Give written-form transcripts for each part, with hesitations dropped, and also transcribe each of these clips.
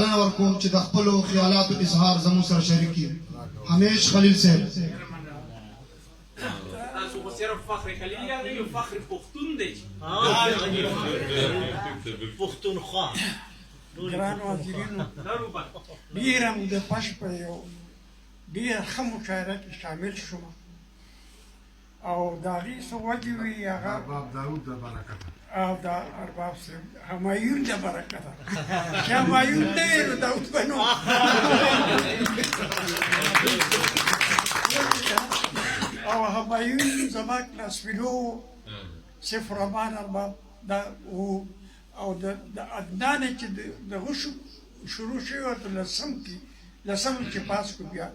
بلنه ورکوم چې د خپلو خیالاتو اظهار زموږ سره شریک کړي. همیش خلیل صاحب. تاسو خو صرف فخر خلیل یادوي او فخر پښتون دی. پښتونخوا. ګرانو حاضرینو، ډېره موده پس په یو ډېره ښه مشاعره کې شامل شوم او د هغې څه وجې وي هغه ارباب داود د برکته او د ارباب صاحب همایون د برکته چې همایون دی نو داود به نو او همایون زما کلاسفیلو صفر رحمان ارباب دا او د عدنان چې دغه شروع شوی ورته لسم چې پاس کو بیا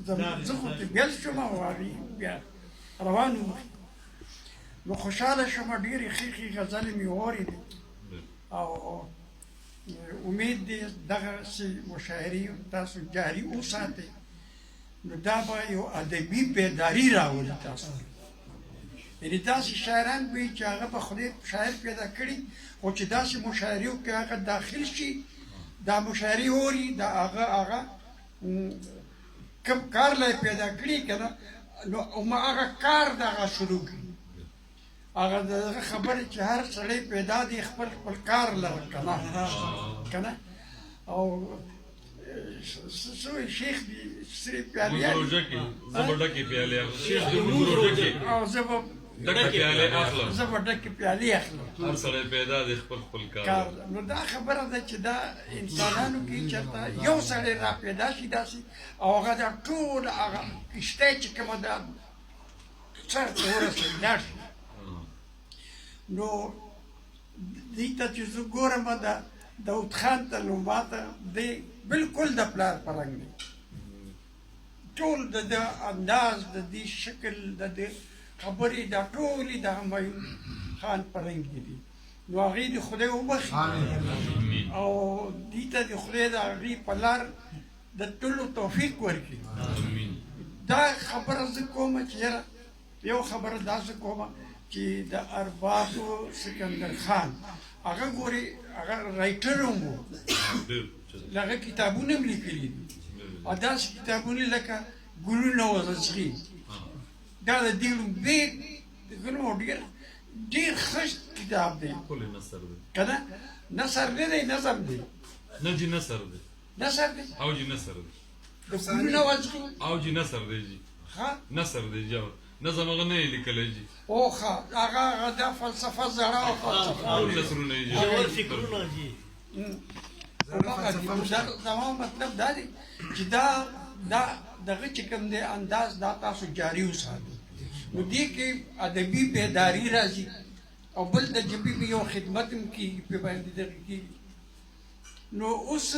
زه خو چې بیل شوم او هغې بیا روان وم نو خوشحاله شوم ډېرې ښې ښې غزلې مې واورېدې او امید دی دغسې مشاعرې تاسو جاري وساتئ نو دا به یو ادبي بیداري راولي تاسو یعنې داسې شاعران به وي چې هغه به خدای شاعر پیدا کړي خو چې داسې مشاعرو کې هغه داخل شي دا مشاعرې اوري د هغه کوم کار لا پیدا کړي که نه نو هغه کار د هغه شروع کړي هغه دغه خبرې چې هر سړی پیدا دی خپل کار لره که نه او سوی شیخ دی سری پیالې روژه کې زه به ډکې پیالې اخلم شیخ دی موږ روژه کې او زه به ډکې پیالې اخلم زه به ډکې پیالې اخلم هر سړی پیدا دی خپل کار نو دا خبره ده چې دا انسانانو کې چېرته یو سړی را پیدا شي داسې او هغه دا ټول هغه کښتۍ چې کومه ده سر ته ورسوي لاړ شي نو دې ته چې زه ګورم داود خان ته نو ماته دی بالکل د پلار په رنګ دی ټول د ده انداز د دې شکل د دې خبرې دا ټولې د همایون خان په رنګ کې دي نو هغې د خدای وبخي او دې ته د خدای د هغې په لار د تلو توفیق ورکړي دا خبره زه کومه چې یاره یو خبره داسې کومه چې د اربابو سکندر خان هغه ګورې هغه رایټر هم و هغه کتابونه هم لیکلي دي او داسې کتابونه لکه ګلونه وزرڅغي دا د دې لومبې دغه ډېر ښه کتاب دی که نه نثر نه دی نظم دی نه جي نثر دی نثر دی او جي نثر دی د ګلونه وزرڅغي او جي نثر دی جي ښه نثر دی جوړ نظم هغه نه یې لیکلی جي او ښه هغه دا فلسفه زړه او فلسفه ټول نثرونه یې جي ژور فکرونه دي زما مطلب دا دی چې دا دغه چې کوم دی انداز دا تاسو جاري وساتئ نو دې کې ادبي بیداري راځي او بل د ژبې یو خدمت هم کېږي پې باندې دغه کېږي نو اوس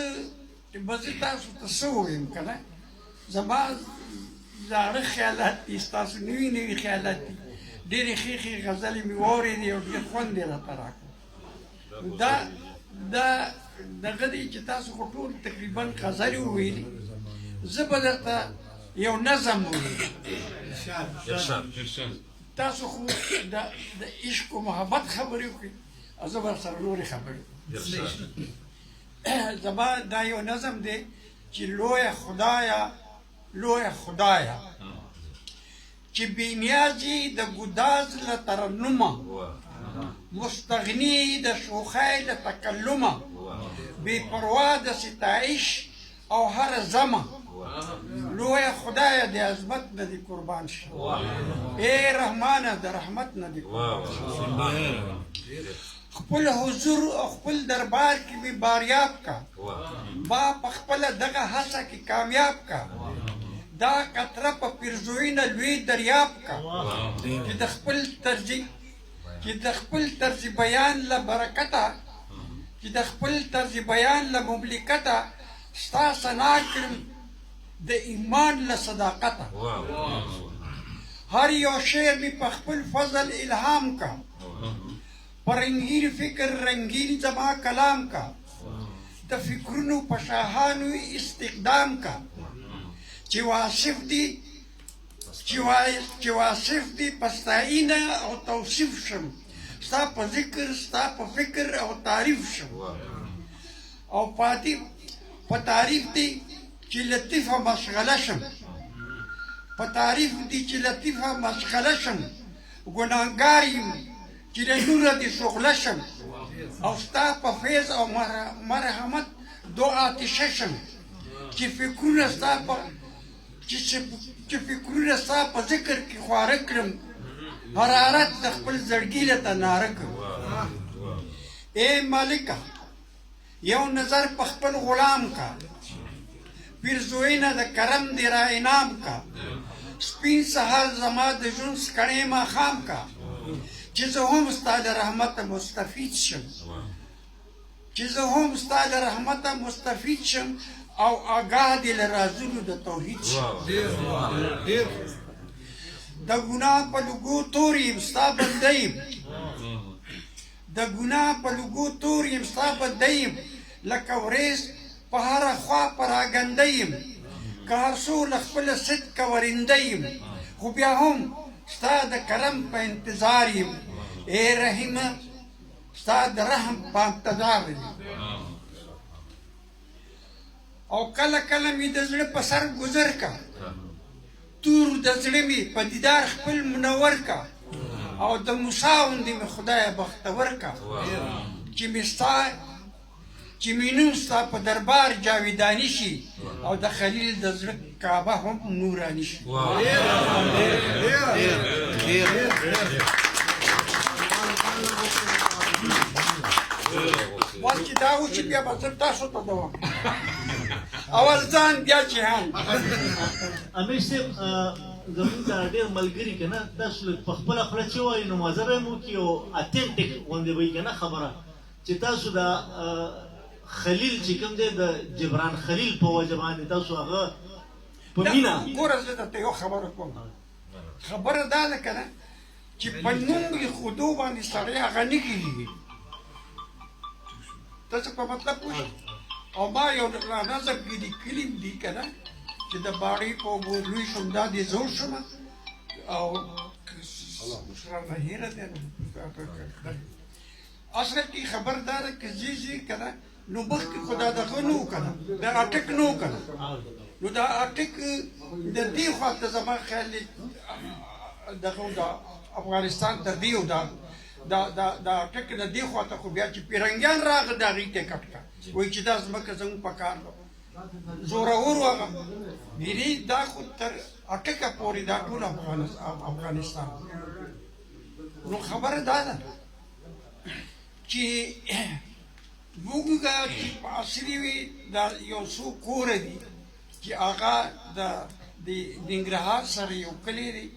به زه تاسو ته څه ووایم که نه زما زاړه خیالات دي ستاسو نوي نوي خیالات دي ډېرې ښې ښې غزلې مې واورېدې او ډېر خوند یې راته راکړ دا دغه دی چې تاسو خو ټول تقریبا غزلې وویلې زه به درته یو نظم وویل تاسو خو د عشق و محبت خبرې وکړئ او زه به سره نورې خبرې زما دا یو نظم دی چې لویه خدایه چې بېنیازي د ګداز له ترنمه مستغني د شوخۍ له تکلمه بې پروا د ستایش او هر زمه لویه خدایه د عظمت نه دې قربان شي ای رحمانه د رحمت نه دې قربان شي خپل حضور او خپل دربار کې مې باریاب کا ما په خپله دغه هڅه کې کامیاب کا دا قطره په پیرزوی نه لوی دریاب کا چې د خپل طرز بیان له برکته چې د خپل طرز بیان له مملکته ستا ثنا کړم د ایمان له صداقته هر یو شعر مې په خپل فضل الهام کا په رنګین فکر رنګین زما کلام کا د فکرونو په شاهانو استقدام کا چې واصف دي په ستاینه او توصیف شم ستا په ذکر ستا په فکر او تعریف شم او پاتې په تعریف دی چې لطیفه مشغله شم، په تعریف دی چې لطیفه مشغله شم، ګناهګار یم چې له نوره دې شغله شم، او ستا په فیض او مرحمت دو آتشه شم، چې فکرونه ستا په چې فکرونه ستا په ذکر کې خواره کړم، حرارت د خپل زړګي له تناره کړم. ای مالکه یو نظر په خپل غلام کا، پیرزوینه د کرم دی را انعام کا، سپین سهار زما د ژوند سکړې ماښام کا، چې زه هم ستا له رحمته مستفید شم، چې زه هم ستا له رحمته مستفید شم، او آگاه دې له رازونو د توحید شم. د ګناه په لوګو تور یم ستا بنده یم، د ګناه په لوګو تور یم ستا بنده یم، لکه وریځ په هره خوا پراګنده یم، که هر څو له خپله صدقه ورنده یم، خو بیا هم ستا د کرم په انتظار یم. ای رحیمه ستا د رحم په انتظار یم. او کله کله مې د زړه په سر ګذر کا، تور د زړه مې په دیدار خپل منور کا، او د موسی غوندې مې خدایه بختور کا، چې مې نوم ستا په دربار جاویداني شي، او د خلیل د زړه کعبه هم نوراني شي. وال چې دا وشي بیا به زه تاسو ته دوام، اول ځان بیا جهان. امیر صاحب زمونږ دا ډېر ملګري که نه تاسو په خپله خوله چې وایي نو مازه به یې هم وکړي او اتنټیک غوندې به وي که نه خبره، چې تاسو دا خلیل چې کوم دی د جبران خلیل په وجه باندې تاسو هغه په مینه. ګوره زه درته یو خبره کوم، خبره دا ده که نه چې په نوم ایښودو باندې سړی هغه نه کېږي. ته څه په مطلب پوه شې؟ او ما یو نظم کې لیکلي دي که نه چې د باړې په اوبو لوی شم دا دې زوړ شم، او رانه هېره دی. اصل کې خبر دا ده که ځي که نه نو مخکې خو دا دغه نه و که نه، د اټک نه و که نه، نو دا اټک د دې خوا ته زما خیال دی دغه د افغانستان تر دې و دا اټک د دې خوا ته خو بیا چې پیرنګیان راغله د هغې ته کټ کړه، وایي چې دا ځمکه زموږ په کار ده، زورور و هغه. ډېرې دا خو تر اټکه پورې دا ټول افغانستان. نو خبره دا ده چې موږ چې په عصري وي دا یو څو کوره دي چې هغه د ننګرهار سره یو کلی دی،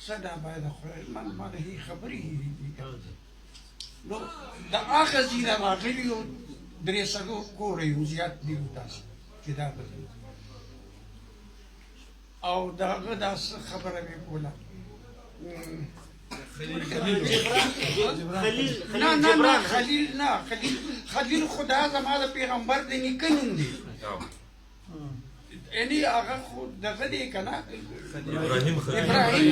څه دا باید ما د هغې خبرې هېرې دي. نو د هغه ځای نه راغلي یو 300 کوره یو زیات دي داسې چې دا به او د هغه دا څه خبره مې کوله. نه خلیل خدا زما د پیغمبر د نیکه نوم دی، یعنې هغه خو دغه دی که نه ابراهیم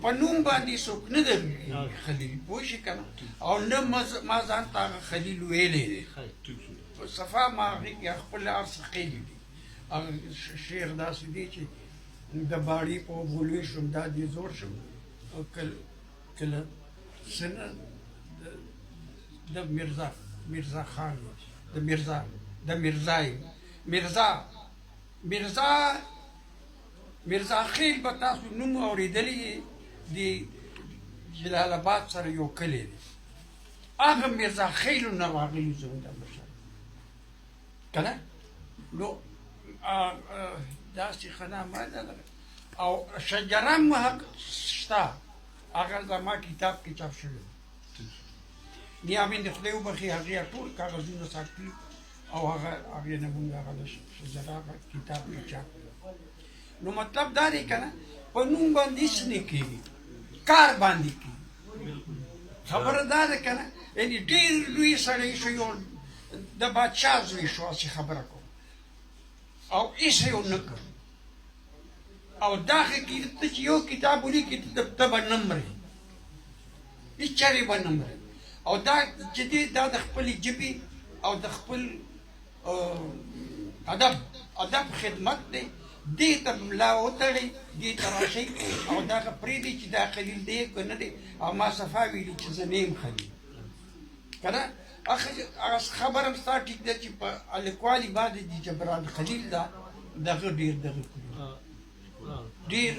په نوم باندې څوک نه درلودي خلیل، پوه شي که نه، او نه ما ځان ته هغه خلیل ویلی دی، په صفا ما هغې کې خپل هر څه ښیلي دي. هغه شعر داسې دی چې د باړې په اوبو لوی شم دا دې زوړ شم، او کله سنه د میرزا خان د میرزا خیل به تاسو نوم اورېدلی د جلال آباد سره یو کلی دی، هغه میرزا خیلو نه راغلي زموږ د مشر که نه. نو داسې ښه نامه ده، او شجره محق شته، هغه زما کتاب کې چاپ شوی دی. نیامین د خدای وبخښي هغې ټول کاغذونه ساتلي، او هغې نه مونږ هغه د شجره کتاب کې چاپ کړی. نو مطلب دا دی که نه په نوم باندې هېڅ نه کېږي، کار باندې کېږي. خبره دا ده که نه، یعنې ډېر لوی سړی شو، یو د بادشاه زوی شو، هسې خبره کوم، او هېڅ یې ونه کړ. او دا ښه ته چې یو کتاب ولیکې ته به نه مرې، هېڅ چارې به نه مرې. او دا چې دی دا د خپلې ژبې او د خپل ادب خدمت دی دې ته ملا وتړئ دې ته راشئ او دغه پرېږدئ چې دا خلیل دی که نه دی او ما صفا ویلي چې زه نه یم خلیل که نه هغه خبره هم ستا ټیک ده چې په لیکوالي باندې د جبران خلیل ده دغه ډېر دغه کړي ډېر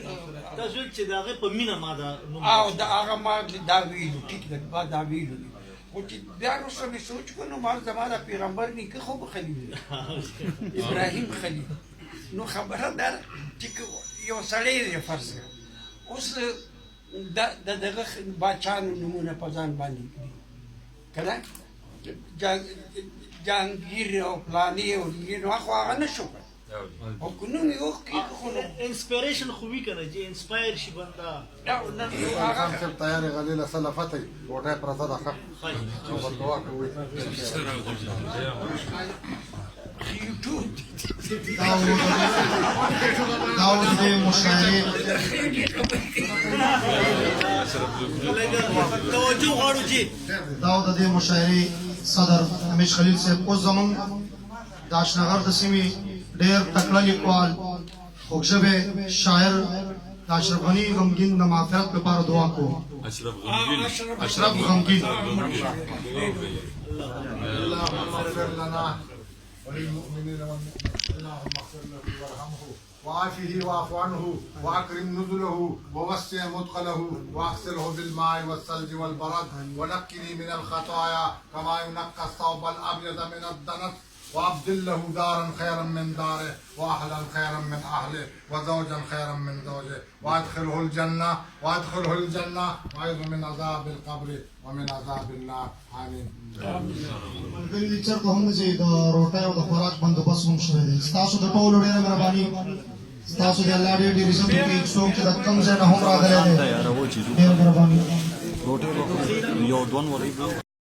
تاسو ویل چې د هغې په مینه ما دا نوم او د هغه ما دا ویلو ټیک ده ما دا ویلو دي خو چې بیا وروسته مې سوچ کړو نو ما زما د پیغمبر نیکه خو به خلیل دی ابراهیم خلیل نو خبره ده چې یو سړی دی فرض کړه اوس د دغه باچانو نومونه په ځان باندې کړي که نه جهانګیر او فلاني او نو هغه نه شو کړی او که نوم یې وکړي خو نو انسپیریشن خو وي که نه چې انسپایر شي بنده خان صاحب تیارې غلیله سلفتئ ډوډۍ پرته ده ښه او بددعا کوئ داود دې مشاعرې توجه غواړو چې داود دې مشاعرې صدر همیش خلیل صاحب اوس زموږ د اشنغر د سیمې ډېر تکړه لیکوال خوږژبی شاعر د اشرف غني غمګین د مغفرت لپاره دعا کوو اشرف غمګین اللهم اغفر لنا وللمؤمنين والمؤمنات اللهم اغفر له وارحمه وعافه واعف عنه واكرم نزله ووسع مدخله واغسله بالماء والثلج والبرد ونقني من الخطايا كما ينقى الثوب الابيض من الدنس وابدل له دارا خيرا من داره واهلا خيرا من اهله وزوجا خيرا من زوجه وادخله الجنه واعوذ من عذاب القبر ومن عذاب النار امين. ملګري دې چېرته هم چې د روټۍ او د خوراک بندوبست هم شوی دی ستاسو د ټولو ډېره مهرباني ستاسو د الله ډېر ډېر عزت وکړي څوک چې د کوم ځای نه هم راغلی دی ډېره مهرباني